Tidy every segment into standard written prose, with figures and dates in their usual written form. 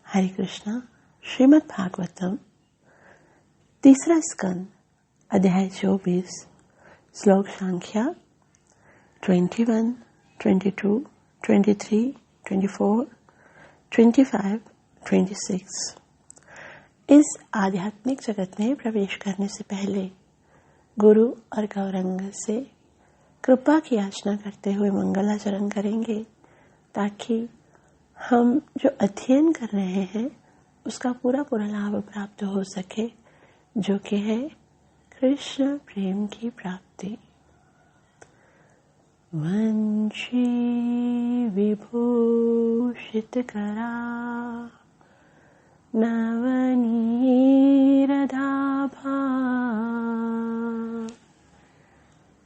हरे कृष्णा। श्रीमद् भागवतम तीसरा स्कंद अध्याय 24 श्लोक संख्या 21, 22, 23, 24, 25, 26। इस आध्यात्मिक जगत में प्रवेश करने से पहले गुरु और गौरंग से कृपा की याचना करते हुए मंगलाचरण करेंगे, ताकि हम जो अध्ययन कर रहे हैं उसका पूरा लाभ प्राप्त हो सके, जो कि है कृष्ण प्रेम की प्राप्ति। वंशी विभूषित करा नवनीरदाभा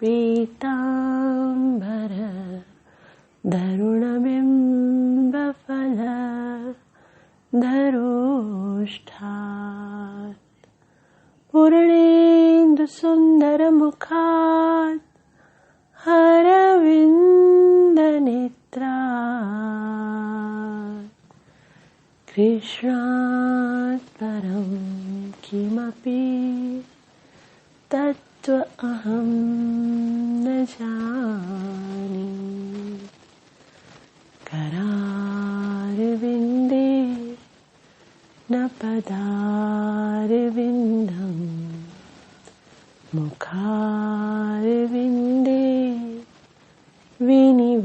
पीतांबर धरुणबिंबफल धरोष्ठात् पूर्णेन्दु सुंदर मुखात् हरविंद नेत्रात् कृष्णात् परं किमपि तत्त्व अहं न जाने। करारविन्दे न पदारविन्दं मुखारविन्दे विनिवेशयन्तं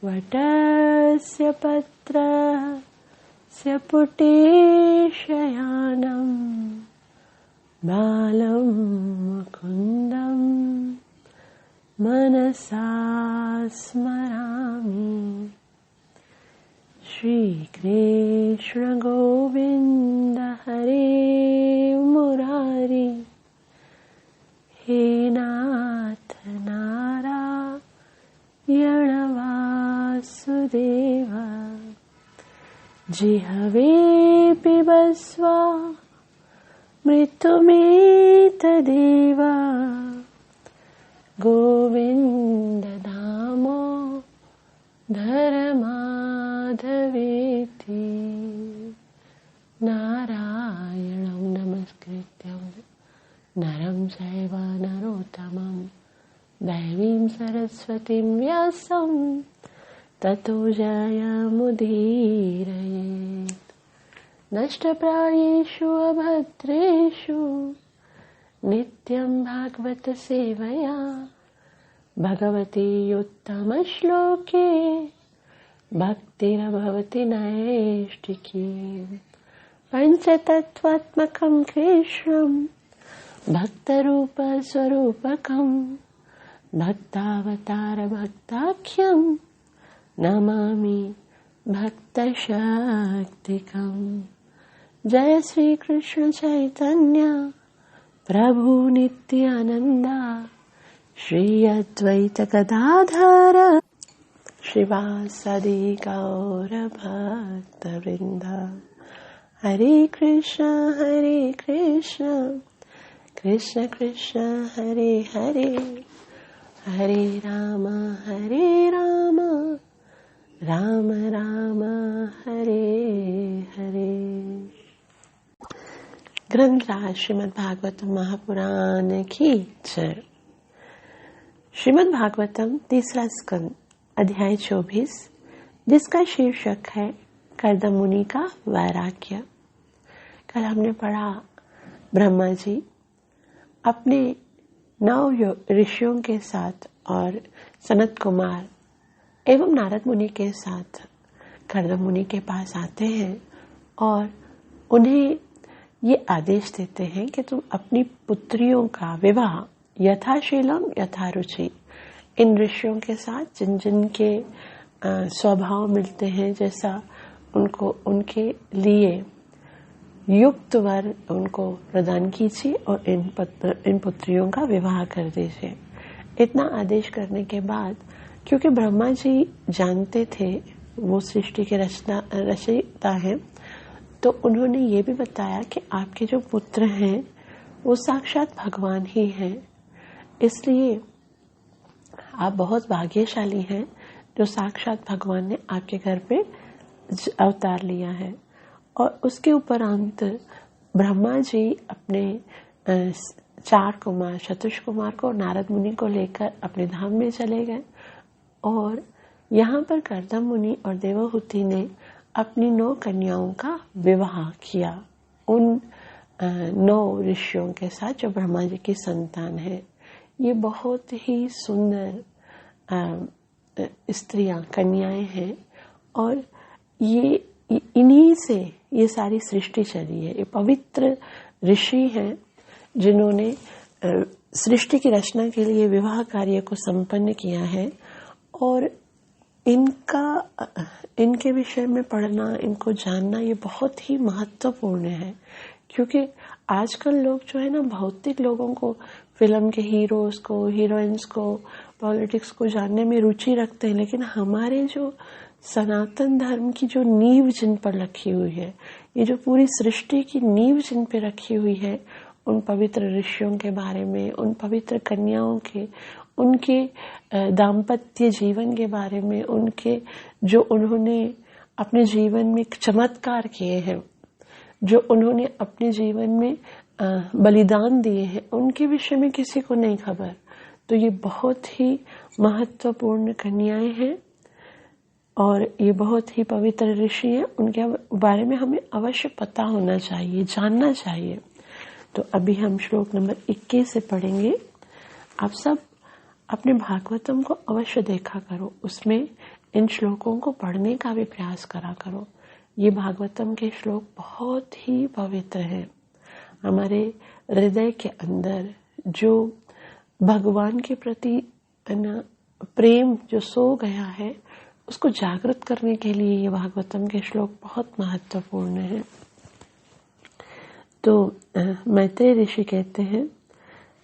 वटस्य पत्रस्य पुटेशयानं बालं मुकुन्दं मनसा स्मरामि। श्री कृष्ण गोविंद हरे मुरारी, हे नाथ नारायण वासुदेव। जिह्वे पिबस्व मृत्युमेतदेव, गोविंद नामो धर्माधवेति। नारायणं नमस्कृत्यं नरं चैव नरोत्तमं दैवीं सरस्वतीं व्यासं ततो जयमुदीरयेत्। नष्टप्रायेषु अभद्रेषु नित्यं भागवत सेवया भगवती उत्तमश्लोके भक्तिर्भवति नैष्टिकी। पञ्चतत्त्वात्मकं कृष्णं भक्तरूपस्वरूपकं भक्तावतारभक्ताख्यं नमामि भक्तशक्तिकं। जय श्री कृष्ण चैतन्य प्रभु नित्यानंदा, श्री अद्वैत गदाधर श्रीवासदि गौर भक्त वृंदा। हरे कृष्ण कृष्ण कृष्ण हरे हरे, हरे राम राम राम हरे हरे। ग्रंथराज श्रीमद् भागवतम महापुराण की जय। श्रीमद् भागवतम तीसरा स्कंद अध्याय 24, जिसका शीर्षक है कर्दम मुनि का वैराग्य। कल हमने पढ़ा ब्रह्मा जी अपने 9 ऋषियों के साथ और सनत कुमार एवं नारद मुनि के साथ कर्दम मुनि के पास आते हैं और उन्हें ये आदेश देते हैं कि तुम अपनी पुत्रियों का विवाह यथाशीलम यथारुचि, इन ऋषियों के साथ जिन जिन के स्वभाव मिलते हैं, जैसा उनको उनके लिए युक्त वर उनको प्रदान कीजिए और इन पुत्रियों का विवाह कर दीजिए। इतना आदेश करने के बाद, क्योंकि ब्रह्मा जी जानते थे वो सृष्टि के रचयिता हैं, तो उन्होंने ये भी बताया कि आपके जो पुत्र हैं वो साक्षात भगवान ही हैं। इसलिए आप बहुत भाग्यशाली हैं जो साक्षात भगवान ने आपके घर पे अवतार लिया है। और उसके उपरांत ब्रह्मा जी अपने 4 कुमार चतुष कुमार को नारद मुनि को लेकर अपने धाम में चले गए और यहाँ पर कर्दम मुनि और देवहूति ने अपनी 9 कन्याओं का विवाह किया उन 9 ऋषियों के साथ जो ब्रह्मा जी की संतान है। ये बहुत ही सुंदर स्त्रियां कन्याएं हैं और ये इन्हीं से ये सारी सृष्टि चली है। ये पवित्र ऋषि हैं जिन्होंने सृष्टि की रचना के लिए विवाह कार्य को संपन्न किया है और इनके विषय में पढ़ना, इनको जानना ये बहुत ही महत्वपूर्ण है। क्योंकि आजकल लोग जो है ना भौतिक लोगों को, फिल्म के हीरोज को, हीरोइंस को, पॉलिटिक्स को जानने में रुचि रखते हैं, लेकिन हमारे जो सनातन धर्म की जो नींव जिन पर रखी हुई है, ये जो पूरी सृष्टि की नींव जिन पर रखी हुई है, उन पवित्र ऋषियों के बारे में, उन पवित्र कन्याओं के, उनके दाम्पत्य जीवन के बारे में, उनके जो उन्होंने अपने जीवन में चमत्कार किए हैं, जो उन्होंने अपने जीवन में बलिदान दिए हैं, उनके विषय में किसी को नहीं खबर। तो ये बहुत ही महत्वपूर्ण कन्याएं हैं और ये बहुत ही पवित्र ऋषि हैं। उनके बारे में हमें अवश्य पता होना चाहिए, जानना चाहिए। तो अभी हम श्लोक नंबर 21 से पढ़ेंगे। आप सब अपने भागवतम को अवश्य देखा करो, उसमें इन श्लोकों को पढ़ने का भी प्रयास करा करो। ये भागवतम के श्लोक बहुत ही पवित्र हैं। हमारे हृदय के अंदर जो भगवान के प्रति प्रेम जो सो गया है, उसको जागृत करने के लिए ये भागवतम के श्लोक बहुत महत्वपूर्ण हैं। तो मैत्रेय ऋषि कहते हैं,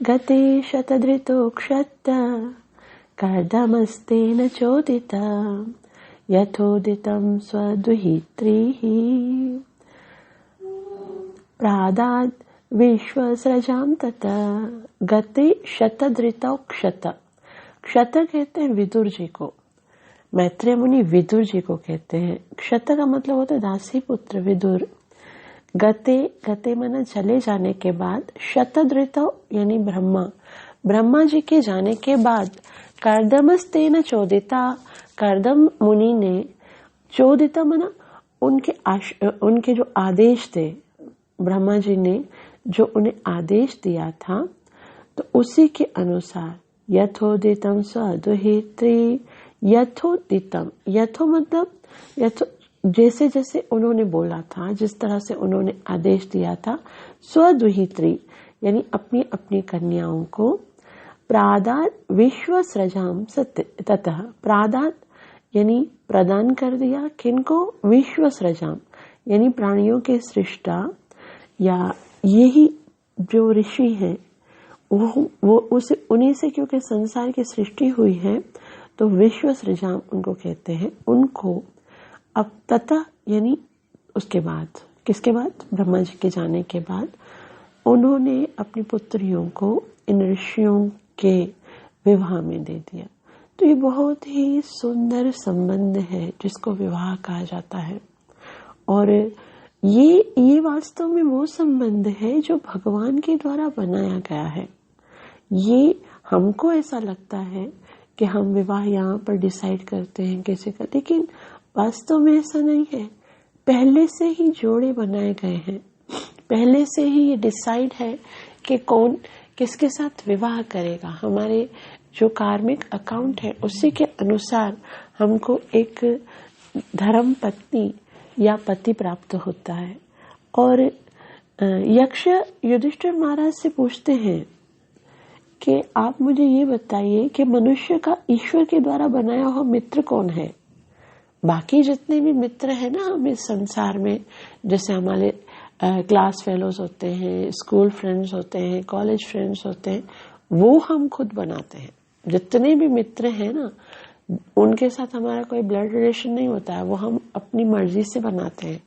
गते शतधृतो क्षत्त कर्दमस्तेन चोदिता यथोदितं स्वदुहित्रीः प्रादाद् विश्वसृजां ततः गते शतधृतौ क्षत। क्षत कहते हैं विदुर जी को, मैत्रेय मुनि विदुर जी को कहते हैं। क्षत का मतलब होता है दासी पुत्र विदुर। गते माना चले जाने के बाद, शतधृतौ यानी ब्रह्मा जी के जाने के बाद, कर्दमस्तेन चोदिता, कर्दम मुनि ने, चोदिता माना उनके जो आदेश थे, ब्रह्मा जी ने जो उन्हें आदेश दिया था, तो उसी के अनुसार यथोदितम स्वदुहित्री, यथोदितम, यथो मतलब जैसे जैसे उन्होंने बोला था, जिस तरह से उन्होंने आदेश दिया था, स्वदुहित्री यानी अपनी अपनी कन्याओं को, प्रादात विश्वसृजाम ततः, प्रादात यानी प्रदान कर दिया, किनको, विश्वसृजाम यानी प्राणियों के सृष्टा, या यही जो ऋषि हैं वो उन्हीं से, क्योंकि संसार की सृष्टि हुई है, तो विश्वसृजाम उनको कहते हैं। उनको अब तथा यानी उसके बाद, किसके बाद, ब्रह्मा जी के जाने के बाद, उन्होंने अपनी पुत्रियों को इन ऋषियों के विवाह में दे दिया। तो ये बहुत ही सुंदर संबंध है जिसको विवाह कहा जाता है। और ये वास्तव में वो संबंध है जो भगवान के द्वारा बनाया गया है। ये हमको ऐसा लगता है कि हम विवाह यहाँ पर डिसाइड करते हैं किसी का, लेकिन वास्तव में ऐसा नहीं है। पहले से ही जोड़े बनाए गए हैं, पहले से ही ये डिसाइड है कि कौन किसके साथ विवाह करेगा। हमारे जो कार्मिक अकाउंट है उसी के अनुसार हमको एक धर्म पत्नी या पति प्राप्त होता है। और यक्ष युधिष्ठिर महाराज से पूछते हैं कि आप मुझे ये बताइए कि मनुष्य का ईश्वर के द्वारा बनाया हुआ मित्र कौन है। बाकी जितने भी मित्र हैं ना हम इस संसार में, जैसे हमारे क्लास फेलोज होते हैं, स्कूल फ्रेंड्स होते हैं, कॉलेज फ्रेंड्स होते हैं, वो हम खुद बनाते हैं। जितने भी मित्र हैं ना, उनके साथ हमारा कोई ब्लड रिलेशन नहीं होता है, वो हम अपनी मर्जी से बनाते हैं।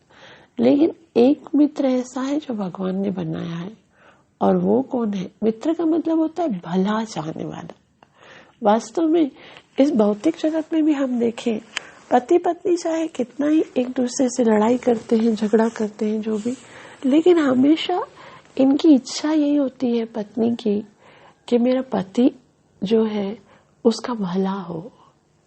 लेकिन एक मित्र ऐसा है जो भगवान ने बनाया है, और वो कौन है। मित्र का मतलब होता है भला चाहने वाला, वास्तव में इस भौतिक जगत में भी हम देखें, पति पत्नी चाहे कितना ही एक दूसरे से लड़ाई करते हैं, झगड़ा करते हैं, जो भी, लेकिन हमेशा इनकी इच्छा यही होती है पत्नी की कि मेरा पति जो है उसका भला हो।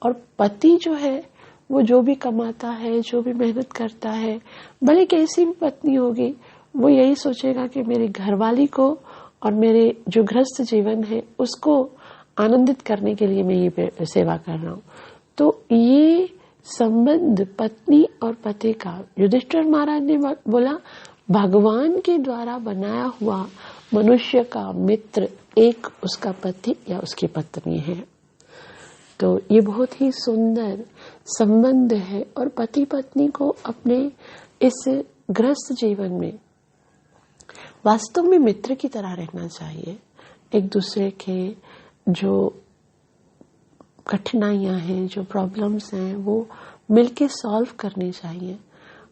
और पति जो है वो जो भी कमाता है, जो भी मेहनत करता है, भले कैसी भी पत्नी होगी, वो यही सोचेगा कि मेरी घरवाली को और मेरे जो गृहस्थ जीवन है उसको आनंदित करने के लिए मैं ये सेवा कर रहा हूँ। तो ये संबंध पत्नी और पति का, युधिष्ठिर महाराज ने बोला भगवान के द्वारा बनाया हुआ मनुष्य का मित्र एक उसका पति या उसकी पत्नी है। तो ये बहुत ही सुंदर संबंध है और पति पत्नी को अपने इस गृहस्थ जीवन में वास्तव में मित्र की तरह रहना चाहिए। एक दूसरे के जो कठिनाइयां हैं, जो प्रॉब्लम्स हैं, वो मिलके सॉल्व करनी चाहिए।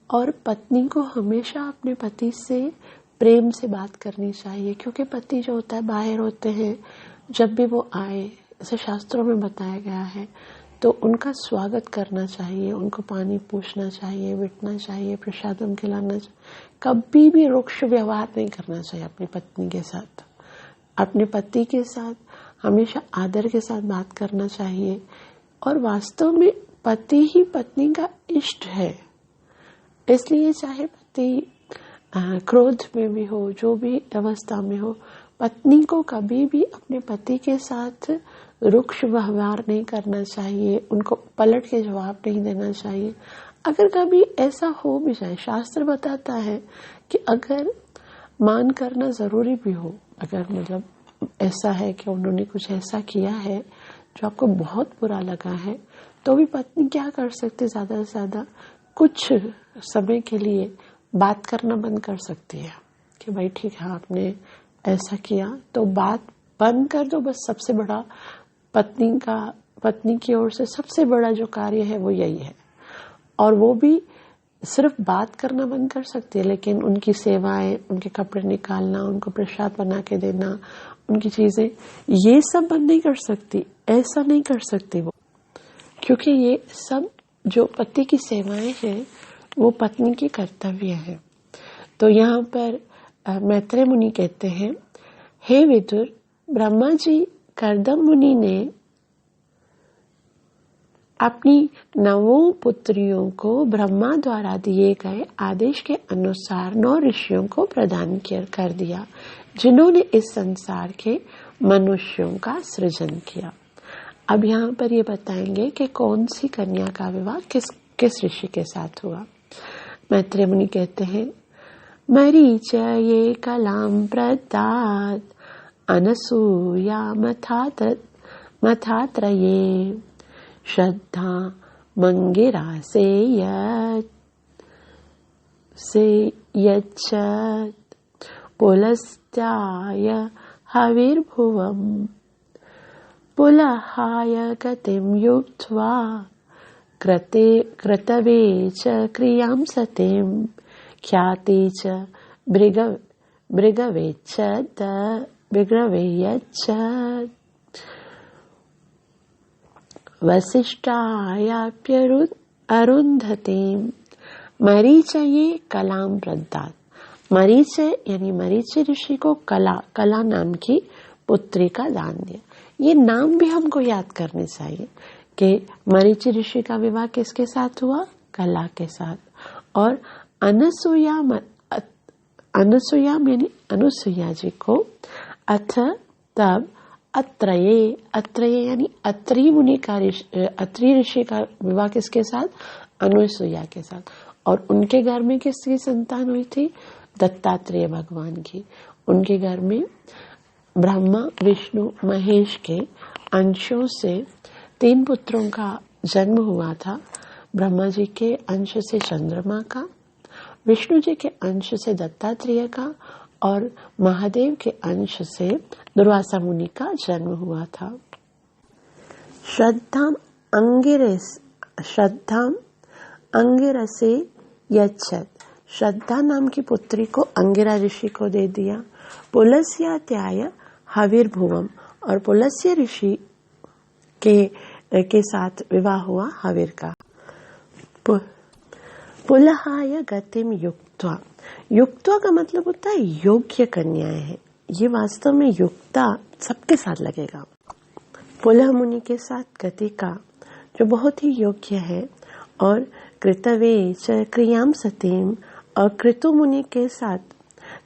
और पत्नी को हमेशा अपने पति से प्रेम से बात करनी चाहिए, क्योंकि पति जो होता है बाहर होते हैं, जब भी वो आए, जैसे शास्त्रों में बताया गया है, तो उनका स्वागत करना चाहिए, उनको पानी पूछना चाहिए, बिठना चाहिए, प्रसादम खिलाना चाहिए। कभी भी रुक्ष व्यवहार नहीं करना चाहिए अपनी पत्नी के साथ। अपने पति के साथ हमेशा आदर के साथ बात करना चाहिए। और वास्तव में पति ही पत्नी का इष्ट है, इसलिए चाहे पति क्रोध में भी हो, जो भी अवस्था में हो, पत्नी को कभी भी अपने पति के साथ रुक्ष व्यवहार नहीं करना चाहिए, उनको पलट के जवाब नहीं देना चाहिए। अगर कभी ऐसा हो भी जाए, शास्त्र बताता है कि अगर मान करना जरूरी भी हो, अगर मतलब ऐसा है कि उन्होंने कुछ ऐसा किया है जो आपको बहुत बुरा लगा है, तो भी पत्नी क्या कर सकती है, ज्यादा से ज्यादा कुछ समय के लिए बात करना बंद कर सकती है कि भाई ठीक है आपने ऐसा किया तो बात बंद कर दो। बस सबसे बड़ा पत्नी की ओर से सबसे बड़ा जो कार्य है वो यही है। और वो भी सिर्फ बात करना बंद कर सकती है, लेकिन उनकी सेवाएं, उनके कपड़े निकालना, उनको प्रसाद बना के देना, उनकी चीजें, ये सब बंद नहीं कर सकती। ऐसा नहीं कर सकती वो, क्योंकि ये सब जो पति की सेवाएं हैं वो पत्नी की कर्तव्य है। तो यहाँ पर मैत्रेय मुनि कहते हैं, हे विदुर, ब्रह्मा जी कर्दम मुनि ने अपनी 9 पुत्रियों को ब्रह्मा द्वारा दिए गए आदेश के अनुसार 9 ऋषियों को प्रदान कर दिया, जिन्होंने इस संसार के मनुष्यों का सृजन किया। अब यहाँ पर ये बताएंगे कि कौन सी कन्या का विवाह किस ऋषि के साथ हुआ। मैत्रेय मुनि कहते हैं, मरीच ये कलाम प्रदात अनसूया मथात्रये श्रद्धा मंगिरा से यच्छत पुलस्त्याय हविर्भुवम् पुलहाय गतिं युक्त्वा कृतवे च क्रियां सतीं ख्याति च भृगवेच्छत् वसिष्ठायाप्यरुन्धतीं मरीचये कलाम प्रदत्त। मरीच यानी मरीचि ऋषि को कला नाम की पुत्री का दान दिया। ये नाम भी हमको याद करने चाहिए कि मरीचि ऋषि का विवाह किसके साथ हुआ, कला के साथ। और अनसुया यानी अनुसुया जी को अथ तब अत्रेय यानी अत्रि मुनि का अत्रि ऋषि का विवाह किसके साथ, अनुसुया के साथ। और उनके घर में किसकी संतान हुई थी, दत्तात्रेय भगवान की। उनके घर में ब्रह्मा विष्णु महेश के अंशों से 3 पुत्रों का जन्म हुआ था। ब्रह्मा जी के अंश से चंद्रमा का, विष्णु जी के अंश से दत्तात्रेय का और महादेव के अंश से दुर्वासा मुनि का जन्म हुआ था। श्रद्धाम अंगिरसे यच्छत, श्रद्धा नाम की पुत्री को अंगिरा ऋषि को दे दिया। पुलस्यात्याय हविर्भुवम, और पुलस्य ऋषि के साथ विवाह हुआ हवीर का। पुलहाय गतिम युक्त्वा, युक्त्वा का मतलब होता है योग्य कन्याएं हैं। ये वास्तव में युक्ता सबके साथ लगेगा। पुलह मुनि के साथ गति का जो बहुत ही योग्य है, और कृतवे च क्रियाम सतीम, और कृतु मुनि के साथ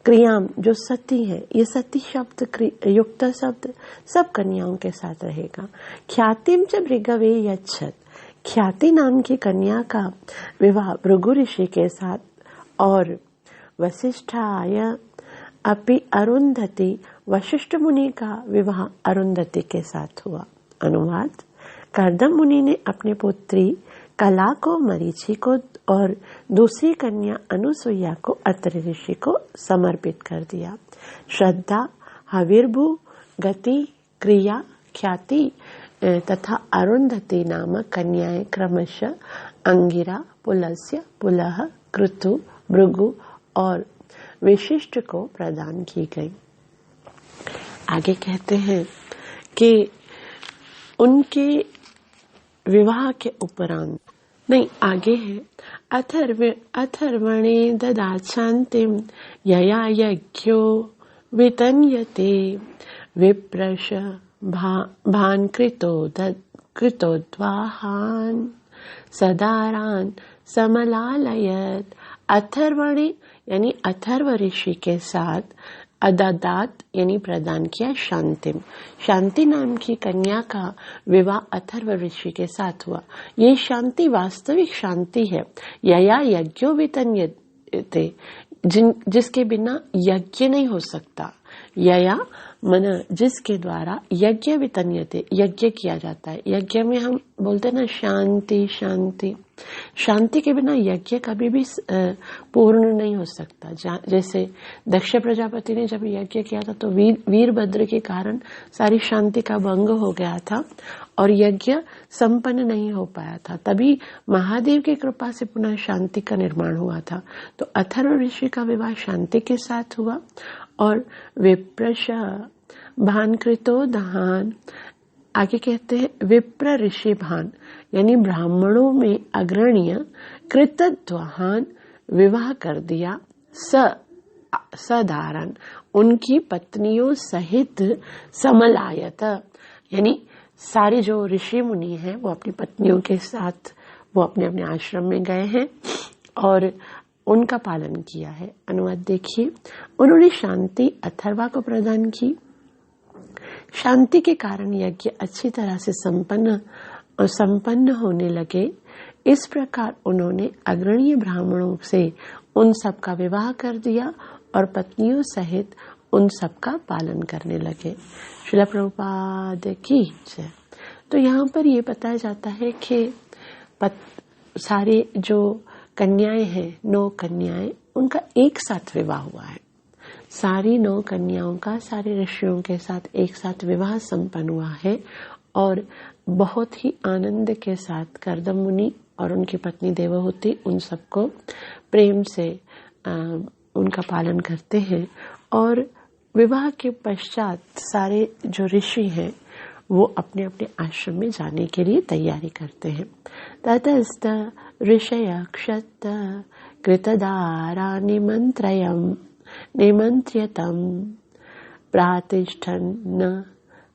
क्रियाम जो सती है, ये सती शब्द युक्त शब्द सब कन्याओं के साथ रहेगा। ख्यातिम च भृगवे यच्छत, ख्याति नाम की कन्या का विवाह भृगु ऋषि के साथ, और वशिष्ठाय अपि अरुंधति, वशिष्ठ मुनि का विवाह अरुंधति के साथ हुआ। अनुवाद, कर्दम मुनि ने अपने पुत्री कला को मरीचि को और दूसरी कन्या अनुसुईया को अत्रि ऋषि को समर्पित कर दिया। श्रद्धा, हविर्भु, गति, क्रिया, ख्याति तथा अरुंधति नामक कन्याएं क्रमशः अंगिरा, पुलस्त्य, पुलह, कृतु, भृगु और विशिष्ट को प्रदान की गई। आगे कहते हैं कि उनके विवाह के उपरांत, नहीं आगे है, अथर्वणे ददाच्छान्तिं यया यज्ञो वितन्यते विप्रश भान कृतोद्वाहान सदारान समलालयत। अथर्वणे यानी अथर्व ऋषि के साथ अददात यानी प्रदान किया शांतिम, शांति नाम की कन्या का विवाह अथर्व ऋषि के साथ हुआ। ये शांति वास्तविक शांति है। यया यज्ञो वितन्यते, जिसके बिना यज्ञ नहीं हो सकता। यया मन जिसके द्वारा यज्ञ वितन्यते, यज्ञ किया जाता है। यज्ञ में हम बोलते हैं ना शांति शांति, शांति के बिना यज्ञ कभी भी पूर्ण नहीं हो सकता। जैसे दक्ष प्रजापति ने जब यज्ञ किया था तो वीरभद्र के कारण सारी शांति का भंग हो गया था और यज्ञ संपन्न नहीं हो पाया था। तभी महादेव की कृपा से पुनः शांति का निर्माण हुआ था। तो अथर्व ऋषि का विवाह शांति के साथ हुआ। और विप्रश भानकृतो दहान, आगे कहते हैं विप्र ऋषि भान यानी ब्राह्मणों में अग्रणीय कृतद्वाहान विवाह कर दिया। सधारण उनकी पत्नियों सहित समलायत, यानी सारे जो ऋषि मुनि हैं वो अपनी पत्नियों के साथ वो अपने अपने आश्रम में गए हैं और उनका पालन किया है। अनुवाद देखिए, उन्होंने शांति अथर्वा को प्रदान की। शांति के कारण यज्ञ अच्छी तरह से संपन्न होने लगे। इस प्रकार उन्होंने अग्रणीय ब्राह्मणों से उन सब का विवाह कर दिया और पत्नियों सहित उन सब का पालन करने लगे। श्रील प्रभुपाद की जय। तो यहाँ पर ये बताया जाता है कि सारे जो कन्याएं हैं, 9 कन्याएं, उनका एक साथ विवाह हुआ है। सारी 9 कन्याओं का सारे ऋषियों के साथ एक साथ विवाह संपन्न हुआ है और बहुत ही आनंद के साथ कर्दम मुनि और उनकी पत्नी देवहूति उन सबको प्रेम से उनका पालन करते हैं। और विवाह के पश्चात सारे जो ऋषि हैं वो अपने अपने आश्रम में जाने के लिए तैयारी करते हैं। ततस्त ऋषय क्षत कृतदारा निमंत्र्यतम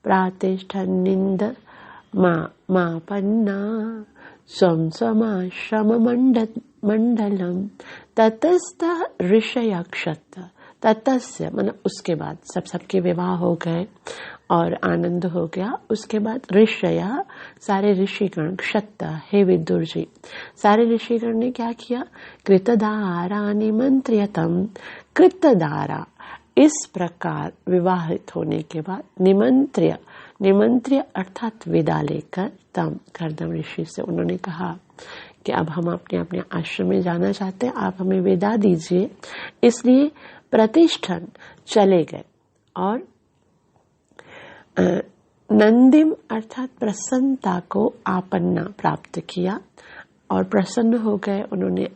प्रातिष्ठन्निंद मापन्ना स्वम स्वमाश्रम मंडलम। ततस्त ऋषय क्षत, ततस्य मतलब उसके बाद सबके विवाह हो गए और आनंद हो गया। उसके बाद ऋषय सारे ऋषिगण, क्षत हे विदुर जी, सारे ऋषिगण ने क्या किया? कृतदारा निमंत्र्यतम, कृतदारा इस प्रकार विवाहित होने के बाद निमंत्र्य अर्थात विदा लेकर तम कर्दम ऋषि से उन्होंने कहा कि अब हम अपने अपने आश्रम में जाना चाहते हैं, आप हमें विदा दीजिए। इसलिए प्रतिष्ठन चले गए और नंदिम अर्थात प्रसन्नता को आपन्ना प्राप्त किया। और प्रसन्न हो गए। उन्होंने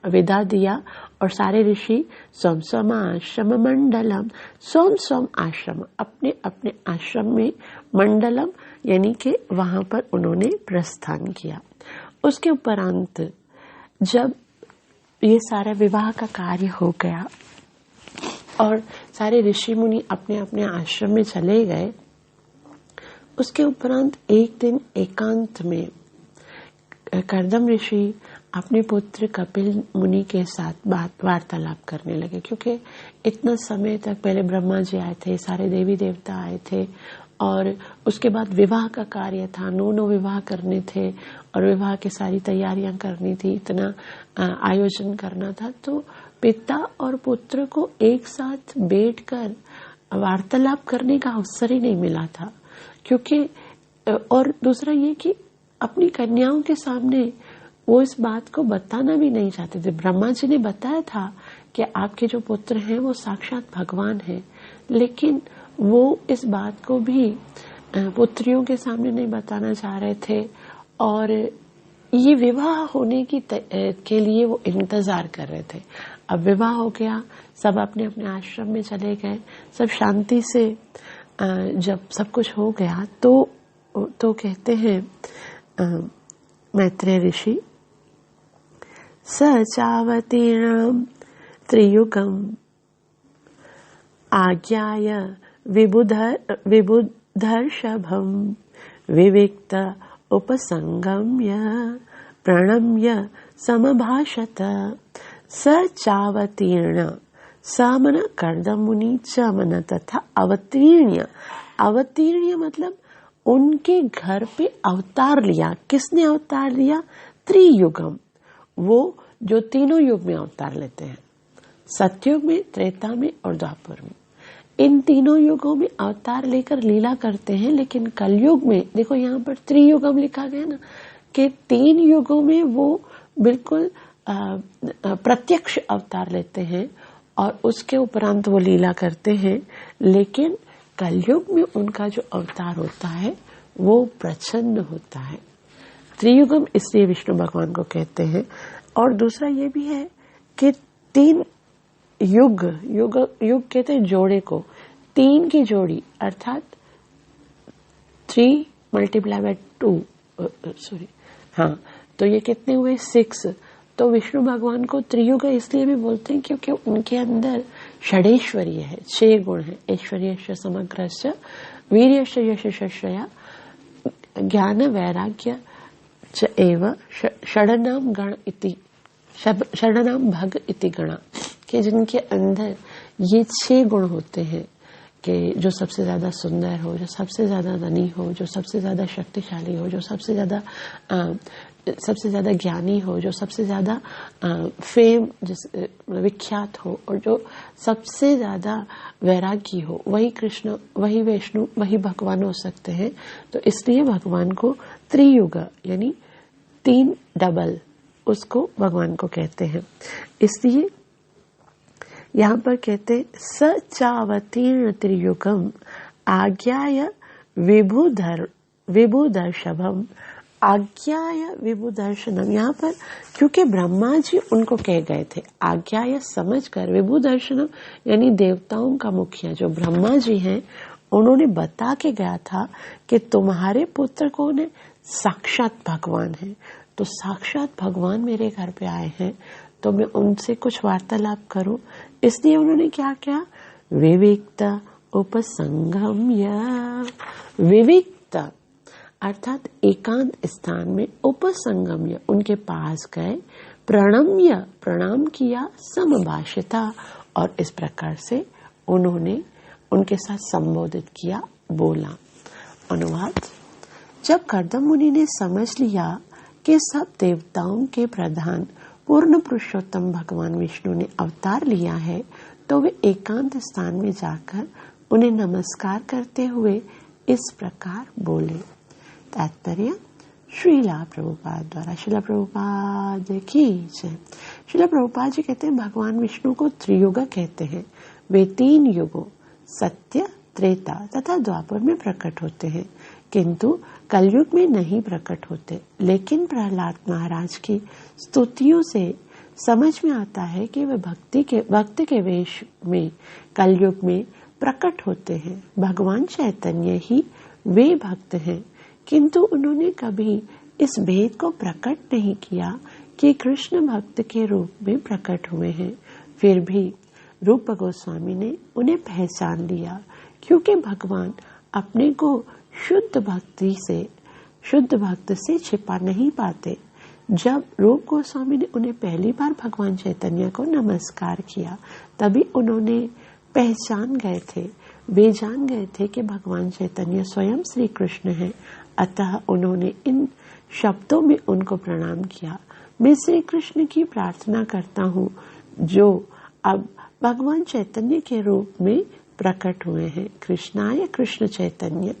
विदा दिया और सारे ऋषि सोम सोम आश्रम मंडलम, सोम सोम आश्रम, अपने अपने आश्रम में, मंडलम यानी कि वहां पर उन्होंने प्रस्थान किया। उसके उपरांत जब ये सारा विवाह का कार्य हो गया और सारे ऋषि मुनि अपने अपने आश्रम में चले गए, उसके उपरांत एक दिन एकांत में कर्दम ऋषि अपने पुत्र कपिल मुनि के साथ वार्तालाप करने लगे। क्योंकि इतना समय तक पहले ब्रह्मा जी आए थे, सारे देवी देवता आए थे और उसके बाद विवाह का कार्य था, 9 विवाह करने थे और विवाह की सारी तैयारियां करनी थी, इतना आयोजन करना था। तो पिता और पुत्र को एक साथ बैठकर वार्तालाप करने का अवसर ही नहीं मिला था। क्योंकि और दूसरा ये कि अपनी कन्याओं के सामने वो इस बात को बताना भी नहीं चाहते थे। ब्रह्मा जी ने बताया था कि आपके जो पुत्र हैं वो साक्षात भगवान हैं, लेकिन वो इस बात को भी पुत्रियों के सामने नहीं बताना चाह रहे थे और ये विवाह होने के लिए वो इंतजार कर रहे थे। अब विवाह हो गया, सब अपने अपने आश्रम में चले गए, सब शांति से जब सब कुछ हो गया तो कहते हैं मैत्रेय ऋषि, स चावतीर्णं त्रियुगम् आज्ञाय विबुधर्षभं विविक्त उपसंगम्य प्रणम्य समभाषत। स चावतीर्ण, समन कर्दम मुनि, चमन तथा अवतीर्ण्य। अवतीर्ण्य मतलब उनके घर पे अवतार लिया। किसने अवतार लिया? त्रियुगम, वो जो तीनों युग में अवतार लेते हैं, सतयुग में, त्रेता में और द्वापर में। इन तीनों युगों में अवतार लेकर लीला करते हैं। लेकिन कलयुग में देखो यहाँ पर त्रियुगम लिखा गया ना, कि 3 युगों में वो बिल्कुल प्रत्यक्ष अवतार लेते हैं और उसके उपरांत वो लीला करते हैं। लेकिन कलयुग में उनका जो अवतार होता है वो प्रचंड होता है। त्रियुगम इसलिए विष्णु भगवान को कहते हैं। और दूसरा ये भी है कि 3 युग कहते हैं जोड़े को, 3 की जोड़ी अर्थात 3 × 2 हाँ, तो ये कितने हुए? 6। तो विष्णु भगवान को त्रियुग इसलिए भी बोलते हैं क्योंकि उनके अंदर षडेश्वरीय है, 6 गुण है। ऐश्वर्यस्य समग्रस्य, वीर्यस्य यशस्या, ज्ञान वैराग्य च एव षडनाम गण इति, षडनाम भग इति गणा, कि जिनके अंदर ये 6 गुण होते हैं, कि जो सबसे ज्यादा सुंदर हो, जो सबसे ज्यादा धनी हो, जो सबसे ज्यादा शक्तिशाली हो, जो सबसे ज्यादा ज्ञानी हो, जो सबसे ज्यादा फेम विख्यात हो और जो सबसे ज्यादा वैरागी हो, वही कृष्ण, वही विष्णु, वही भगवान हो सकते हैं। तो इसलिए भगवान को त्रियुग यानी 3 डबल उसको भगवान को कहते हैं। इसलिए यहाँ पर कहते स चावतीर्ण त्रियुगम आज्ञाय विबुधर्षभम, आज्ञाय विबुधर्शनम। यहाँ पर क्योंकि ब्रह्मा जी उनको कह गए थे, आज्ञाय समझकर, विबुधर्शनम यानी देवताओं का मुखिया जो ब्रह्मा जी हैं, उन्होंने बता के गया था कि तुम्हारे पुत्र कौन है? साक्षात भगवान है। तो साक्षात भगवान मेरे घर पे आए हैं तो मैं उनसे कुछ वार्तालाप करूं। इसलिए उन्होंने क्या किया? विविक्त उपसंगम्य, विविक्त अर्थात एकांत स्थान में, उपसंगम्य उनके पास गए, प्रणम्य प्रणाम किया, समभाषिता और इस प्रकार से उन्होंने उनके साथ संबोधित किया, बोला। अनुवाद: जब कर्दम मुनि ने समझ लिया कि सब देवताओं के प्रधान पूर्ण पुरुषोत्तम भगवान विष्णु ने अवतार लिया है, तो वे एकांत स्थान में जाकर उन्हें नमस्कार करते हुए इस प्रकार बोले। तात्पर्य: श्रीला प्रभुपाद द्वारा। श्रीला प्रभुपाद की जय। श्रीला प्रभुपाद जी कहते हैं भगवान विष्णु को त्रियुग कहते हैं। वे 3 युगों सत्य, त्रेता तथा द्वापर में प्रकट होते हैं, किंतु कलयुग में नहीं प्रकट होते। लेकिन प्रहलाद महाराज की स्तुतियों से समझ में आता है कि वे भक्त के वेश में कलयुग में प्रकट होते हैं। भगवान चैतन्य ही वे भक्त हैं, किंतु उन्होंने कभी इस भेद को प्रकट नहीं किया कि कृष्ण भक्त के रूप में प्रकट हुए हैं। फिर भी रूप गोस्वामी ने उन्हें पहचान लिया, क्योंकि भगवान अपने को शुद्ध भक्त से छिपा नहीं पाते। जब रूप गोस्वामी ने उन्हें पहली बार भगवान चैतन्य को नमस्कार किया, तभी उन्होंने पहचान गए थे, वे जान गए थे कि भगवान चैतन्य स्वयं श्री कृष्ण हैं। अतः उन्होंने इन शब्दों में उनको प्रणाम किया। मैं श्री कृष्ण की प्रार्थना करता हूँ, जो अब भगवान चैतन्य के रूप में प्रकट हुए हैं। कृष्णाय कृष्ण चैतन्य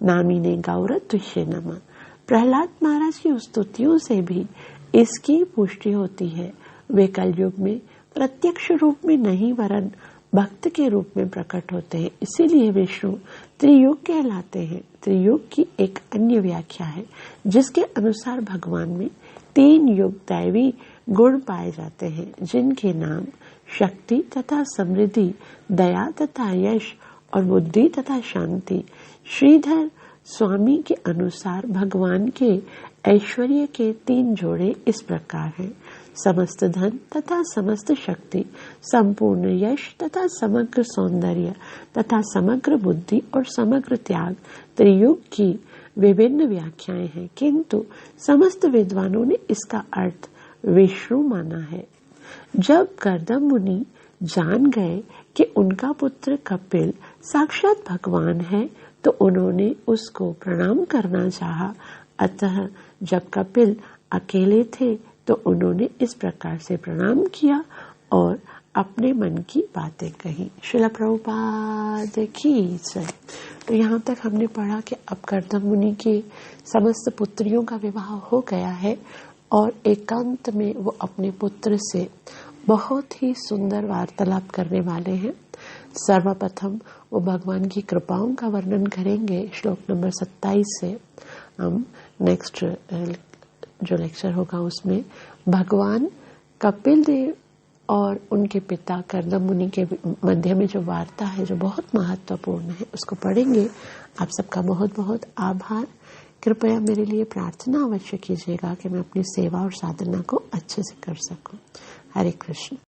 नामिने गौर तुष्य नमः। प्रहलाद महाराज की स्तुतियों से भी इसकी पुष्टि होती है। वे कलयुग में प्रत्यक्ष रूप में नहीं, वरन भक्त के रूप में प्रकट होते हैं। इसीलिए विष्णु त्रियुग कहलाते हैं। त्रियुग की एक अन्य व्याख्या है, जिसके अनुसार भगवान में 3 युग दैवी गुण पाए जाते हैं, जिनके नाम शक्ति तथा समृद्धि, दया तथा यश और बुद्धि तथा शांति। श्रीधर स्वामी के अनुसार भगवान के ऐश्वर्य के 3 जोड़े इस प्रकार हैं: समस्त धन तथा समस्त शक्ति, संपूर्ण यश तथा समग्र सौंदर्य तथा समग्र बुद्धि और समग्र त्याग। त्रियुग की विभिन्न व्याख्याएं हैं, किंतु समस्त विद्वानों ने इसका अर्थ विष्णु माना है। जब गर्दम मुनि जान गए कि उनका पुत्र कपिल साक्षात भगवान है, तो उन्होंने उसको प्रणाम करना चाहा। अतः जब कपिल अकेले थे, तो उन्होंने इस प्रकार से प्रणाम किया और अपने मन की बातें कही। श्रील प्रभुपाद की जय। तो यहाँ तक हमने पढ़ा कि अब गर्दम मुनि के समस्त पुत्रियों का विवाह हो गया है और एकांत में वो अपने पुत्र से बहुत ही सुंदर वार्तालाप करने वाले हैं। सर्वप्रथम वो भगवान की कृपाओं का वर्णन करेंगे। श्लोक नंबर 27 से हम नेक्स्ट जो लेक्चर होगा उसमें भगवान कपिल देव और उनके पिता गर्दम मुनि के मध्य में जो वार्ता है, जो बहुत महत्वपूर्ण है, उसको पढ़ेंगे। आप सबका बहुत बहुत आभार। कृपया मेरे लिए प्रार्थना अवश्य कीजिएगा कि मैं अपनी सेवा और साधना को अच्छे से कर सकूं। हरे कृष्ण।